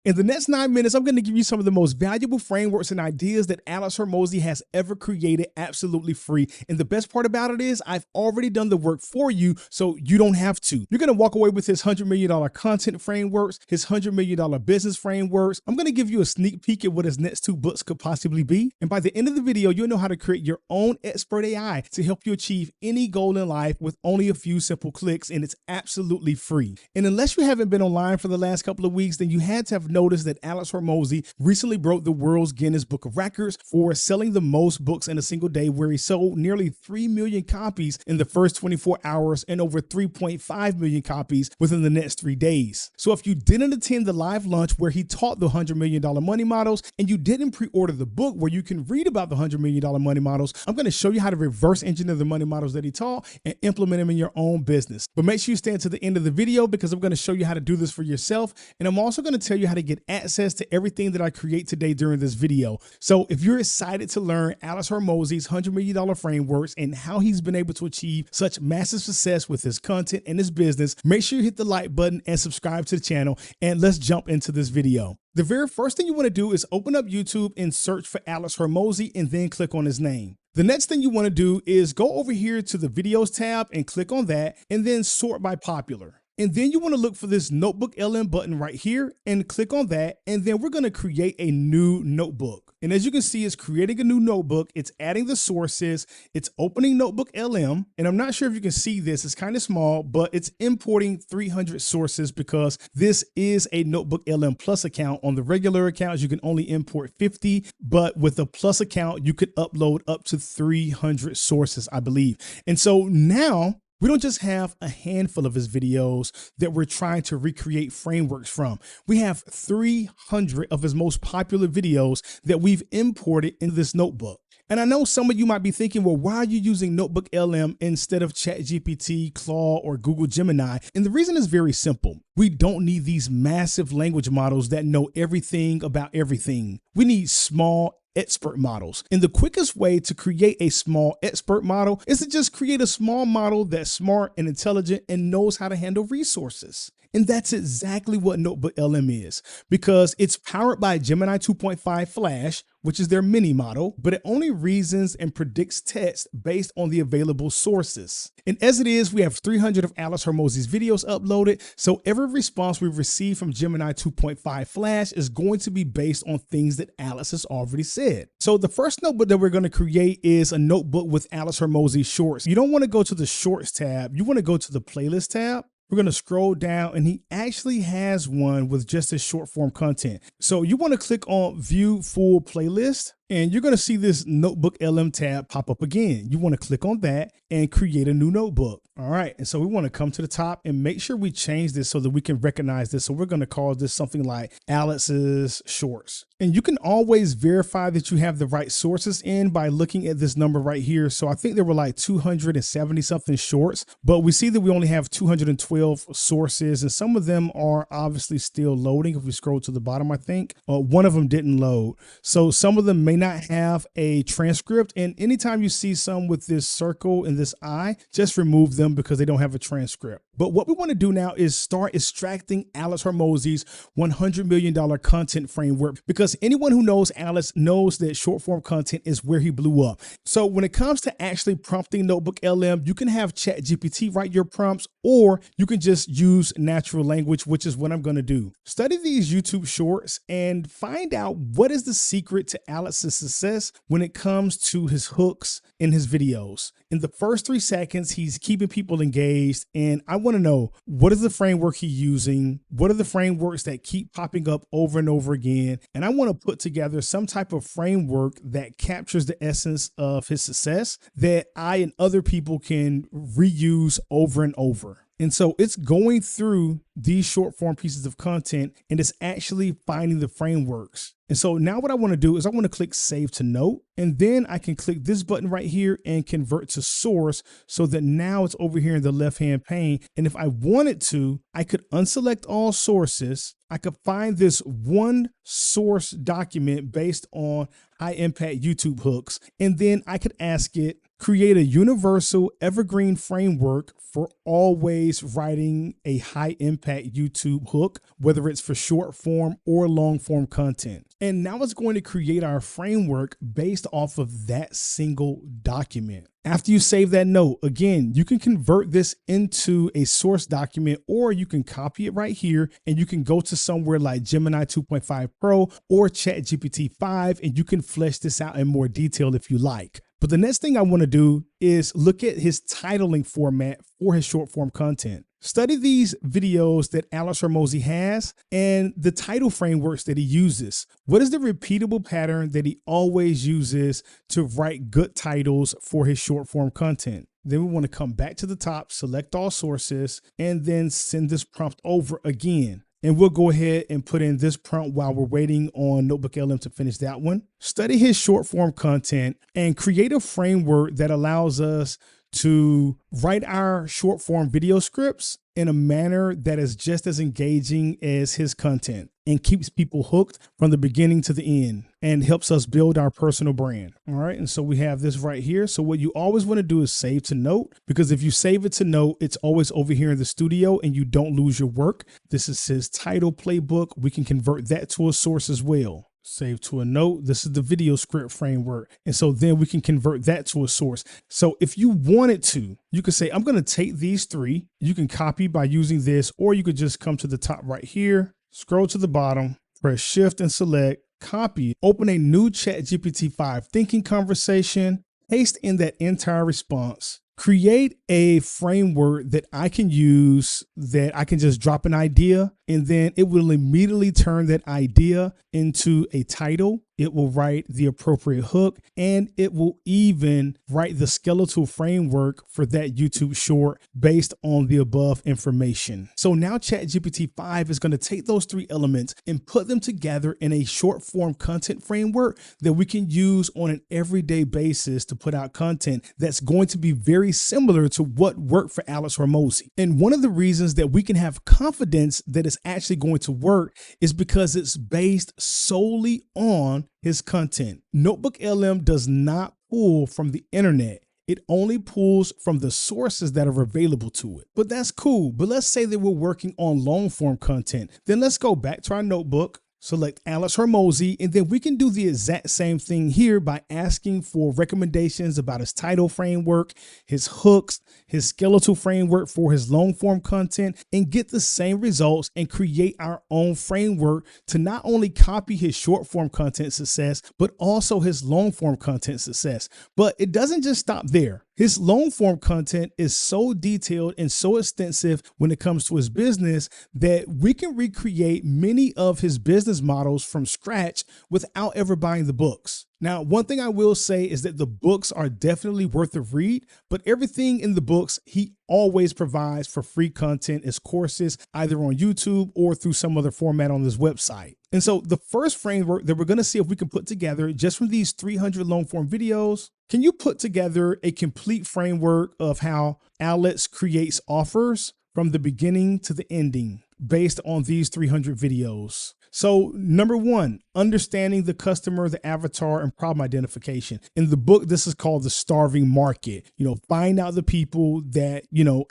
In the next 9 minutes, I'm going to give you some of the most valuable frameworks and ideas that Alex Hormozi has ever created absolutely free. And the best part about it is I've already done the work for you, so you don't have to. You're going to walk away with his $100 million content frameworks, his $100 million business frameworks. I'm going to give you a sneak peek at what his next 2 books could possibly be. And by the end of the video, you'll know how to create your own expert AI to help you achieve any goal in life with only a few simple clicks, and it's absolutely free. And unless you haven't been online for the last couple of weeks, then you had to have noticed that Alex Hormozi recently broke the world's Guinness Book of Records for selling the most books in a single day, where he sold nearly 3 million copies in the first 24 hours and over 3.5 million copies within the next 3 days. So if you didn't attend the live lunch where he taught the $100 million money models, and you didn't pre-order the book where you can read about the $100 million money models, I'm going to show you how to reverse engineer the money models that he taught and implement them in your own business. But make sure you stay until the end of the video, because I'm going to show you how to do this for yourself. And I'm also going to tell you how to get access to everything that I create today during this video. So if you're excited to learn Alex Hormozi's $100 million frameworks and how he's been able to achieve such massive success with his content and his business, make sure you hit the like button and subscribe to the channel, and let's jump into this video. The very first thing you want to do is open up YouTube and search for Alex Hormozi and then click on his name. The next thing you want to do is go over here to the videos tab and click on that, and then sort by popular. And then you want to look for this NotebookLM button right here and click on that. And then we're going to create a new notebook. And as you can see, it's creating a new notebook. It's adding the sources. It's opening NotebookLM. And I'm not sure if you can see this. It's kind of small, but it's importing 300 sources because this is a NotebookLM Plus account. On the regular accounts, you can only import 50, but with a Plus account, you could upload up to 300 sources, I believe. And so now, we don't just have a handful of his videos that we're trying to recreate frameworks from. We have 300 of his most popular videos that we've imported into this notebook. And I know some of you might be thinking, well, why are you using NotebookLM instead of ChatGPT, Claude, or Google Gemini? And the reason is very simple. We don't need these massive language models that know everything about everything. We need small expert models. And the quickest way to create a small expert model is to just create a small model that's smart and intelligent and knows how to handle resources. And that's exactly what NotebookLM is, because it's powered by Gemini 2.5 Flash, which is their mini model, but it only reasons and predicts text based on the available sources. And as it is, we have 300 of Alex Hormozi's videos uploaded. So every response we receive from Gemini 2.5 Flash is going to be based on things that Alex has already said. So the first notebook that we're going to create is a notebook with Alex Hormozi shorts. You don't want to go to the shorts tab. You want to go to the playlist tab. We're going to scroll down, and he actually has one with just his short form content. So you want to click on view full playlist, and you're going to see this NotebookLM tab pop up again. You want to click on that and create a new notebook. All right. And so we want to come to the top and make sure we change this so that we can recognize this. So we're going to call this something like Alex's Shorts. And you can always verify that you have the right sources in by looking at this number right here. So I think there were like 270 something shorts, but we see that we only have 212 sources, and some of them are obviously still loading. If we scroll to the bottom, I think one of them didn't load. So some of them may not have a transcript. And anytime you see some with this circle and this eye, just remove them because they don't have a transcript. But what we want to do now is start extracting Alex Hormozi's $100 million content framework, because anyone who knows Alex knows that short form content is where he blew up. So when it comes to actually prompting NotebookLM, you can have ChatGPT write your prompts, or you can just use natural language, which is what I'm going to do. Study these YouTube shorts and find out what is the secret to Alex's success when it comes to his hooks in his videos. In the first 3 seconds, he's keeping people engaged, and I want to know, what is the framework he's using? What are the frameworks that keep popping up over and over again? And I want to put together some type of framework that captures the essence of his success that I and other people can reuse over and over. And so it's going through these short form pieces of content, and it's actually finding the frameworks. And so now what I want to do is I want to click save to note, and then I can click this button right here and convert to source, so that now it's over here in the left hand pane. And if I wanted to, I could unselect all sources. I could find this one source document based on high impact YouTube hooks. And then I could ask it, create a universal evergreen framework for always writing a high impact high-impact YouTube hook, whether it's for short form or long form content. And now it's going to create our framework based off of that single document. After you save that note, again, you can convert this into a source document, or you can copy it right here and you can go to somewhere like Gemini 2.5 Pro or ChatGPT 5, and you can flesh this out in more detail if you like. But the next thing I want to do is look at his titling format for his short form content. Study these videos that Alex Hormozi has and the title frameworks that he uses. What is the repeatable pattern that he always uses to write good titles for his short form content? Then we want to come back to the top, select all sources, and then send this prompt over again. And we'll go ahead and put in this prompt while we're waiting on NotebookLM to finish that one. Study his short form content and create a framework that allows us to write our short form video scripts in a manner that is just as engaging as his content and keeps people hooked from the beginning to the end and helps us build our personal brand. All right. And so we have this right here. So what you always want to do is save to note, because if you save it to note, it's always over here in the studio and you don't lose your work. This is his title playbook. We can convert that to a source as well. Save to a note. This is the video script framework. And so then we can convert that to a source. So if you wanted to, you could say, I'm going to take these three. You can copy by using this, or you could just come to the top right here, scroll to the bottom, press shift and select, copy, open a new ChatGPT 5 thinking conversation, paste in that entire response. Create a framework that I can use, that I can just drop an idea, and then it will immediately turn that idea into a title. It will write the appropriate hook, and it will even write the skeletal framework for that YouTube short based on the above information. So now ChatGPT 5 is going to take those three elements and put them together in a short form content framework that we can use on an everyday basis to put out content that's going to be very similar to what worked for Alex Hormozi. And one of the reasons that we can have confidence that it's actually going to work is because it's based solely on his content. NotebookLM does not pull from the internet. It only pulls from the sources that are available to it. But that's cool. But let's say that we're working on long form content. Then let's go back to our notebook, select Alex Hormozi, and then we can do the exact same thing here by asking for recommendations about his title framework, his hooks, his skeletal framework for his long form content, and get the same results and create our own framework to not only copy his short form content success, but also his long form content success. But it doesn't just stop there. His long form content is so detailed and so extensive when it comes to his business that we can recreate many of his business models from scratch without ever buying the books. Now, one thing I will say is that the books are definitely worth a read, but everything in the books he always provides for free content as courses, either on YouTube or through some other format on this website. And so the first framework that we're going to see if we can put together just from these 300 long form videos, can you put together a complete framework of how Alex creates offers from the beginning to the ending based on these 300 videos? So number one, understanding the customer, the avatar, and problem identification. In the book, this is called the starving market. Find out the people that,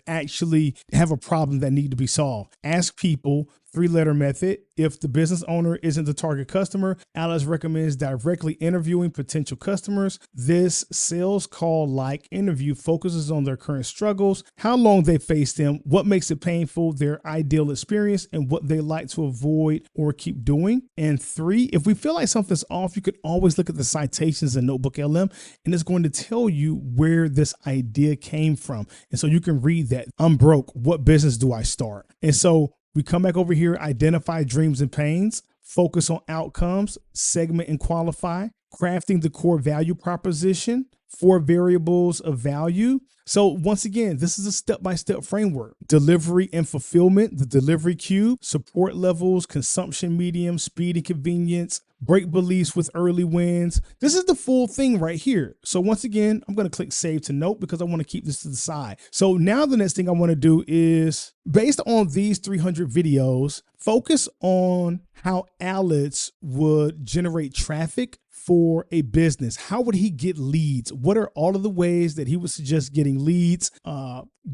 actually have a problem that need to be solved. Ask people, 3-letter method. If the business owner isn't the target customer, Alex recommends directly interviewing potential customers. This sales call-like interview focuses on their current struggles, how long they face them, what makes it painful, their ideal experience, and what they like to avoid or keep doing. And 3, if we feel like something's off, you could always look at the citations in NotebookLM, and it's going to tell you where this idea came from. And so you can read that. I'm broke. What business do I start? And so we come back over here, identify dreams and pains, focus on outcomes, segment and qualify, crafting the core value proposition, 4 variables of value. So once again, this is a step-by-step framework. Delivery and fulfillment, the delivery cube, support levels, consumption medium, speed and convenience, break beliefs with early wins. This is the full thing right here. So once again, I'm going to click save to note because I want to keep this to the side. So now the next thing I want to do is, based on these 300 videos, focus on how Alex would generate traffic for a business. How would he get leads? What are all of the ways that he would suggest getting leads?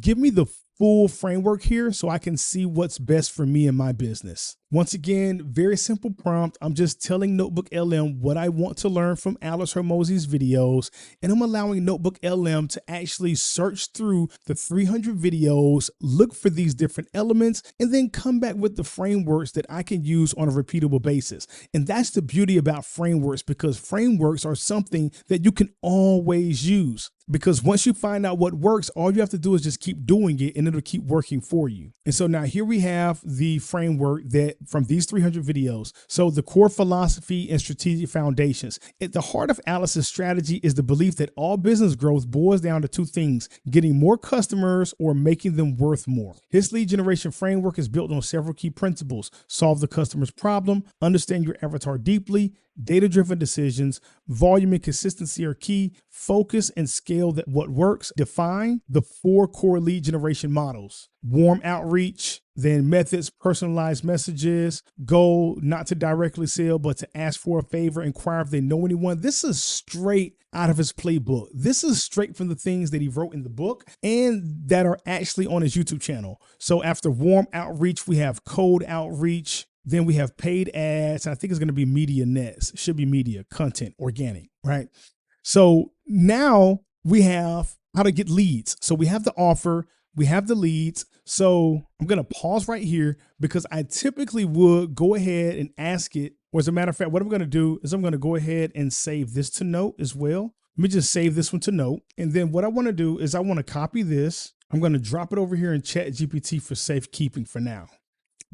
Give me the full framework here so I can see what's best for me and my business. Once again, very simple prompt. I'm just telling NotebookLM what I want to learn from Alex Hormozi's videos, and I'm allowing NotebookLM to actually search through the 300 videos, look for these different elements, and then come back with the frameworks that I can use on a repeatable basis. And that's the beauty about frameworks, because frameworks are something that you can always use. Because once you find out what works, all you have to do is just keep doing it and it'll keep working for you. And so now here we have the framework that from these 300 videos. So the core philosophy and strategic foundations. At the heart of Alex's strategy is the belief that all business growth boils down to two things: getting more customers or making them worth more. His lead generation framework is built on several key principles: solve the customer's problem, understand your avatar deeply, data-driven decisions, volume and consistency are key, focus and scale that what works, define the 4 core lead generation models: warm outreach, then methods, personalized messages, goal, not to directly sell, but to ask for a favor, inquire if they know anyone. This is straight out of his playbook. This is straight from the things that he wrote in the book and that are actually on his YouTube channel. So after warm outreach, we have cold outreach. Then we have paid ads. I think it's going to be media nets. It should be media, content, organic, right? So now we have how to get leads. So we have the offer, we have the leads. So I'm going to pause right here because I typically would go ahead and ask it. Or as a matter of fact, what I'm going to do is I'm going to go ahead and save this to Note as well. Let me just save this one to Note. And then what I want to do is I want to copy this. I'm going to drop it over here in ChatGPT for safekeeping for now.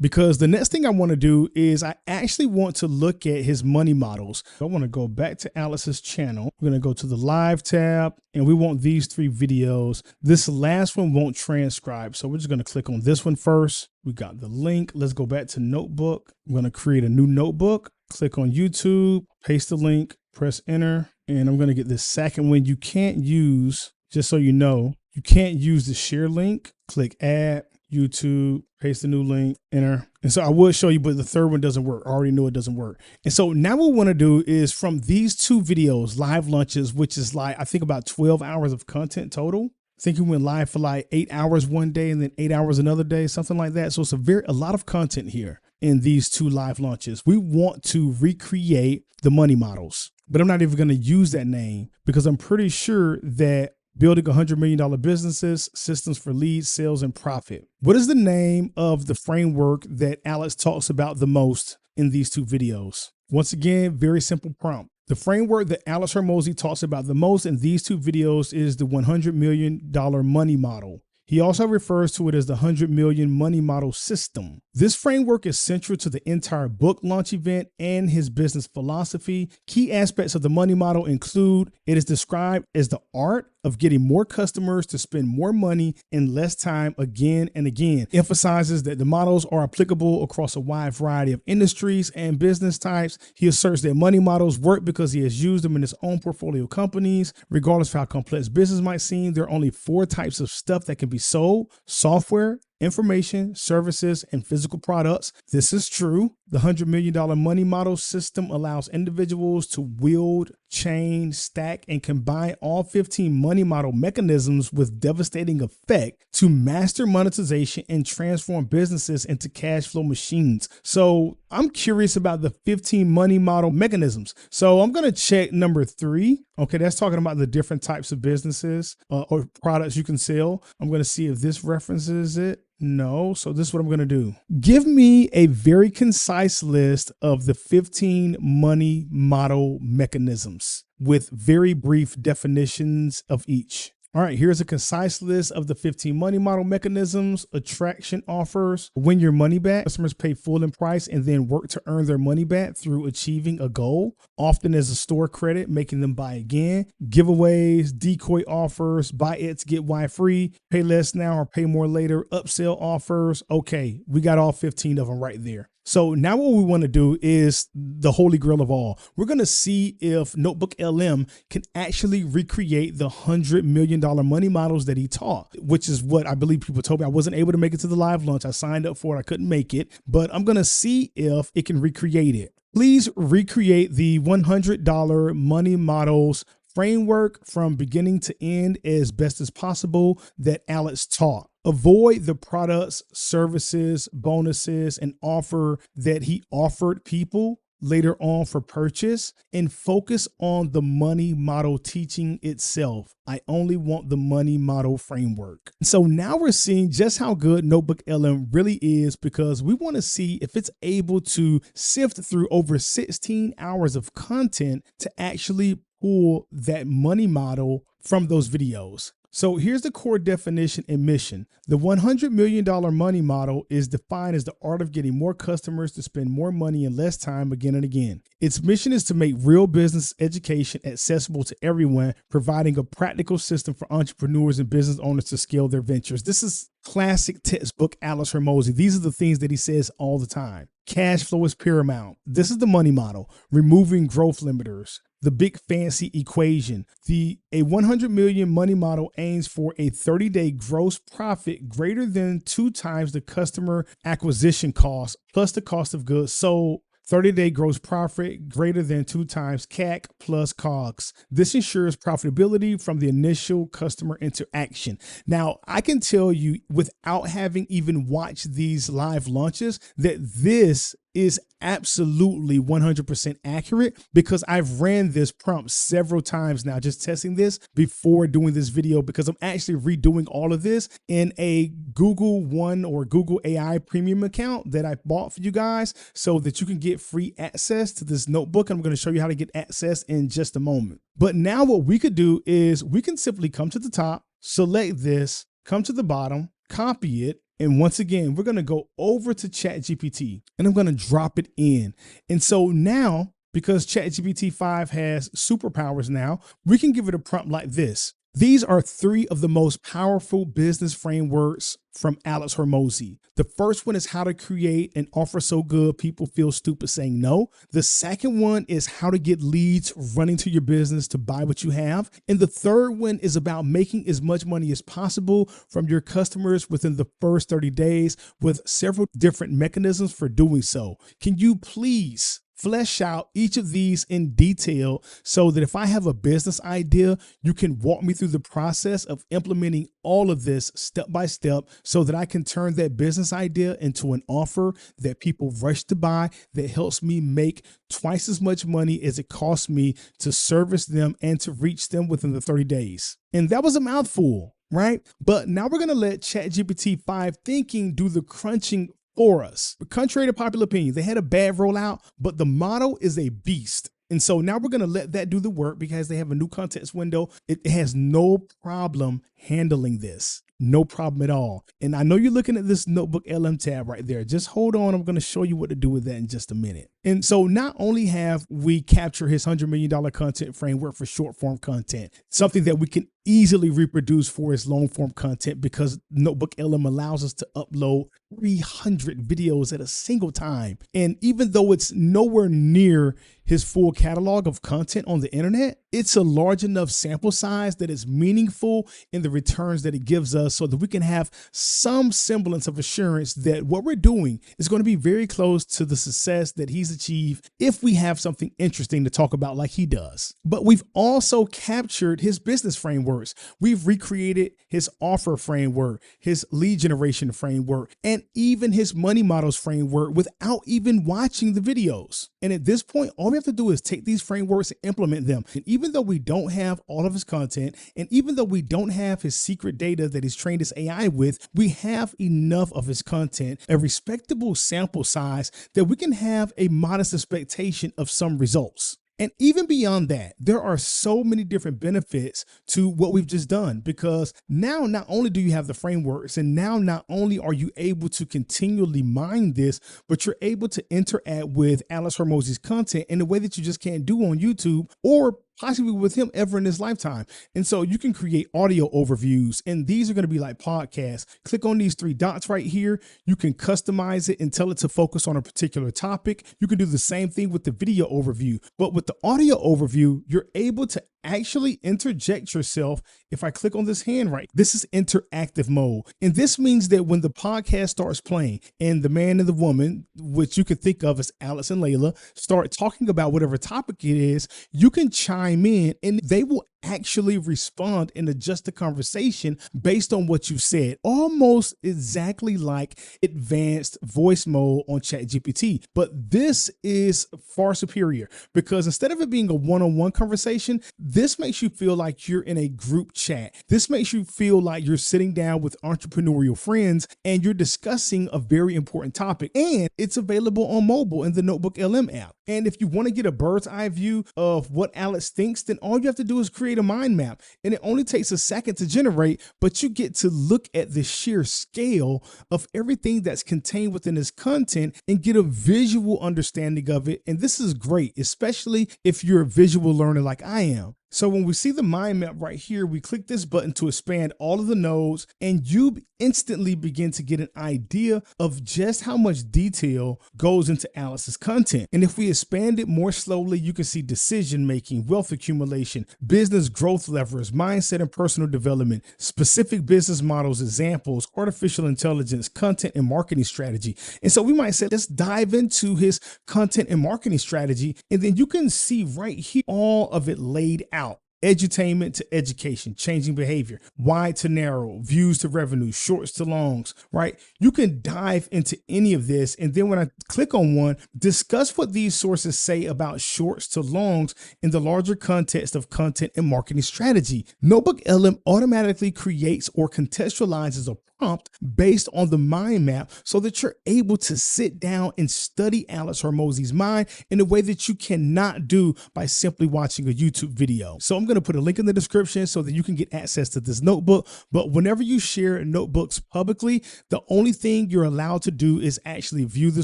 Because the next thing I want to do is I actually want to look at his money models. I want to go back to Alex's channel. We're going to go to the live tab and we want these 3 videos. This last one won't transcribe. So we're just going to click on this one first. We got the link. Let's go back to Notebook. I'm going to create a new notebook, click on YouTube, paste the link, press enter. And I'm going to get this second one. You can't use, just so you know, you can't use the share link. Click add. YouTube, paste the new link, enter. And so I would show you, but the third one doesn't work. I already know it doesn't work. And so now what we want to do is from these 2 videos, live lunches, which is like, I think about 12 hours of content total. I think we went live for like 8 hours one day and then 8 hours another day, something like that. So it's a lot of content here in these 2 live lunches. We want to recreate the money models, but I'm not even going to use that name because I'm pretty sure that building $100 million businesses, systems for leads, sales, and profit. What is the name of the framework that Alex talks about the most in these 2 videos? Once again, very simple prompt. The framework that Alex Hormozi talks about the most in these 2 videos is the $100 million money model. He also refers to it as the 100 million money model system. This framework is central to the entire book launch event and his business philosophy. Key aspects of the money model include: it is described as the art of getting more customers to spend more money in less time again and again. Emphasizes that the models are applicable across a wide variety of industries and business types. He asserts that money models work because he has used them in his own portfolio companies. Regardless of how complex business might seem, there are only 4 types of stuff that can be sold: software, information, services, and physical products. This is true. The $100 million money model system allows individuals to wield, chain, stack, and combine all 15 money model mechanisms with devastating effect to master monetization and transform businesses into cash flow machines. So I'm curious about the 15 money model mechanisms. So I'm going to check number 3. Okay, that's talking about the different types of businesses or products you can sell. I'm going to see if this references it. No. So this is what I'm going to do. Give me a very concise list of the 15 money model mechanisms with very brief definitions of each. All right, here's a concise list of the 15 money model mechanisms. Attraction offers: win your money back. Customers pay full in price and then work to earn their money back through achieving a goal, often as a store credit, making them buy again. Giveaways, decoy offers, buy it to get Y free, pay less now or pay more later, upsell offers. Okay, we got all 15 of them right there. So now what we want to do is the holy grail of all. We're going to see if NotebookLM can actually recreate the $100 million money models that he taught, which is what I believe people told me. I wasn't able to make it to the live lunch. I signed up for it. I couldn't make it, but I'm going to see if it can recreate it. Please recreate the $100 money models framework from beginning to end as best as possible that Alex taught. Avoid the products, services, bonuses, and offer that he offered people later on for purchase, and focus on the money model teaching itself. I only want the money model framework. So now we're seeing just how good NotebookLM really is, because we want to see if it's able to sift through over 16 hours of content to actually pull that money model from those videos. So here's the core definition and mission. The $100 million money model is defined as the art of getting more customers to spend more money in less time again and again. Its mission is to make real business education accessible to everyone, providing a practical system for entrepreneurs and business owners to scale their ventures. This is classic textbook Alex Hormozi. These are the things that he says all the time. Cash flow is paramount. This is the money model. Removing growth limiters. The big fancy equation. A 100 million money model aims for a 30-day gross profit greater than 2 times the customer acquisition cost plus the cost of goods sold. 30-day gross profit greater than 2 times CAC plus COGS. This ensures profitability from the initial customer interaction. Now, I can tell you without having even watched these live launches that this is absolutely 100% accurate, because I've ran this prompt several times now, just testing this before doing this video, because I'm actually redoing all of this in a Google One or Google AI premium account that I bought for you guys so that you can get free access to this notebook. I'm going to show you how to get access in just a moment. But now what we could do is we can simply come to the top, select this, come to the bottom, copy it. And once again, we're going to go over to ChatGPT and I'm going to drop it in. And so now, because ChatGPT 5 has superpowers now, we can give it a prompt like this. These are 3 of the most powerful business frameworks from Alex Hormozi. The first one is how to create an offer so good people feel stupid saying no. The second one is how to get leads running to your business to buy what you have. And the third one is about making as much money as possible from your customers within the first 30 days with several different mechanisms for doing so. Can you please flesh out each of these in detail so that if I have a business idea, you can walk me through the process of implementing all of this step by step so that I can turn that business idea into an offer that people rush to buy, that helps me make twice as much money as it costs me to service them and to reach them within the 30 days. And that was a mouthful, right? But now we're going to let ChatGPT 5 thinking do the crunching for us. But contrary to popular opinion, they had a bad rollout, but the model is a beast. And so now we're going to let that do the work because they have a new context window. It has no problem handling this. No problem at all. And I know you're looking at this NotebookLM tab right there. Just hold on. I'm going to show you what to do with that in just a minute. And so not only have we captured his $100 million content framework for short form content, something that we can easily reproduce for his long form content because NotebookLM allows us to upload 300 videos at a single time. And even though it's nowhere near his full catalog of content on the internet, it's a large enough sample size that is meaningful in the returns that it gives us so that we can have some semblance of assurance that what we're doing is going to be very close to the success that he's achieved if we have something interesting to talk about like he does. But we've also captured his business frameworks. We've recreated his offer framework, his lead generation framework, and even his money models framework without even watching the videos. And at this point, all we have to do is take these frameworks and implement them. And even though we don't have all of his content, and even though we don't have his secret data that he's trained his AI with, we have enough of his content, a respectable sample size that we can have a modest expectation of some results. And even beyond that, there are so many different benefits to what we've just done, because now not only do you have the frameworks, and now not only are you able to continually mine this, but you're able to interact with Alex Hormozi's content in a way that you just can't do on YouTube or possibly with him ever in his lifetime. And so you can create audio overviews, and these are going to be like podcasts. Click on these 3 dots right here. You can customize it and tell it to focus on a particular topic. You can do the same thing with the video overview, but with the audio overview, you're able to actually interject yourself. If I click on this hand right, this is interactive mode. And this means that when the podcast starts playing and the man and the woman, which you could think of as Alex and Layla, start talking about whatever topic it is, you can chime in and they will actually respond and adjust the conversation based on what you said, almost exactly like advanced voice mode on ChatGPT. But this is far superior because instead of it being a one-on-one conversation, this makes you feel like you're in a group chat. This makes you feel like you're sitting down with entrepreneurial friends and you're discussing a very important topic. And it's available on mobile in the NotebookLM app. And if you want to get a bird's eye view of what Alex thinks, then all you have to do is create a mind map. And it only takes a second to generate, but you get to look at the sheer scale of everything that's contained within his content and get a visual understanding of it. And this is great, especially if you're a visual learner like I am. So when we see the mind map right here, we click this button to expand all of the nodes, and you instantly begin to get an idea of just how much detail goes into Alex's content. And if we expand it more slowly, you can see decision making, wealth accumulation, business growth levers, mindset and personal development, specific business models, examples, artificial intelligence, content and marketing strategy. And so we might say, let's dive into his content and marketing strategy. And then you can see right here all of it laid out. Edutainment to education, changing behavior, wide to narrow, views to revenue, shorts to longs, right? You can dive into any of this. And then when I click on one, discuss what these sources say about shorts to longs in the larger context of content and marketing strategy. NotebookLM automatically creates or contextualizes a prompt based on the mind map so that you're able to sit down and study Alex Hormozi's mind in a way that you cannot do by simply watching a YouTube video. So I'm going to put a link in the description so that you can get access to this notebook. But whenever you share notebooks publicly, the only thing you're allowed to do is actually view the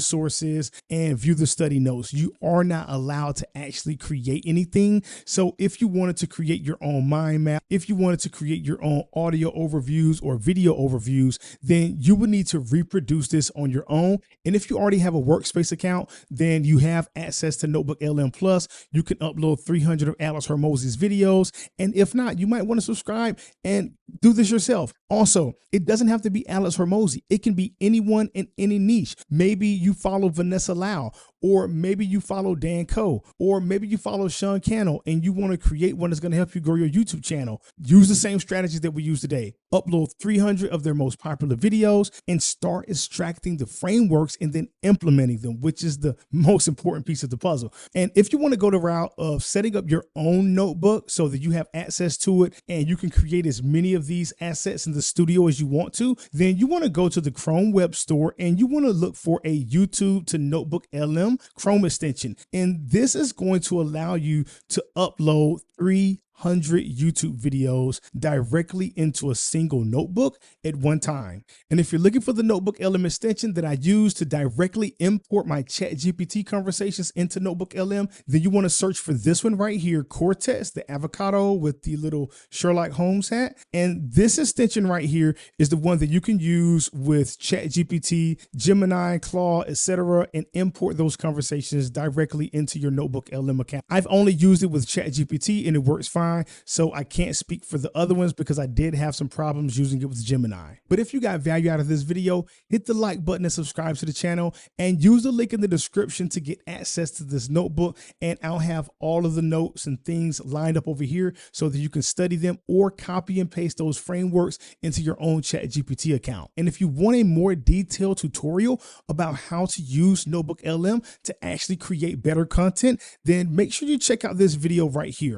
sources and view the study notes. You are not allowed to actually create anything. So if you wanted to create your own mind map, if you wanted to create your own audio overviews or video overviews, then you would need to reproduce this on your own. And if you already have a workspace account, then you have access to NotebookLM Plus. You can upload 300 of Alex Hormozi's videos. And if not, you might want to subscribe and do this yourself. Also, it doesn't have to be Alex Hormozi. It can be anyone in any niche. Maybe you follow Vanessa Lau, or maybe you follow Dan Coe, or maybe you follow Sean Cannell and you want to create one that's going to help you grow your YouTube channel. Use the same strategies that we use today. Upload 300 of their most popular videos and start extracting the frameworks and then implementing them, which is the most important piece of the puzzle. And if you want to go the route of setting up your own notebook so that you have access to it and you can create as many of these assets in the studio as you want to, then you want to go to the Chrome web store and you want to look for a YouTube to NotebookLM Chrome extension. And this is going to allow you to upload 300 YouTube videos directly into a single notebook at one time. And if you're looking for the NotebookLM extension that I use to directly import my ChatGPT conversations into NotebookLM, then you want to search for this one right here, Cortex, the avocado with the little Sherlock Holmes hat. And this extension right here is the one that you can use with ChatGPT, Gemini, Claude, etc., and import those conversations directly into your NotebookLM account. I've only used it with ChatGPT and it works fine. So I can't speak for the other ones because I did have some problems using it with Gemini. But if you got value out of this video, hit the like button and subscribe to the channel and use the link in the description to get access to this notebook. And I'll have all of the notes and things lined up over here so that you can study them or copy and paste those frameworks into your own ChatGPT account. And if you want a more detailed tutorial about how to use NotebookLM to actually create better content, then make sure you check out this video right here.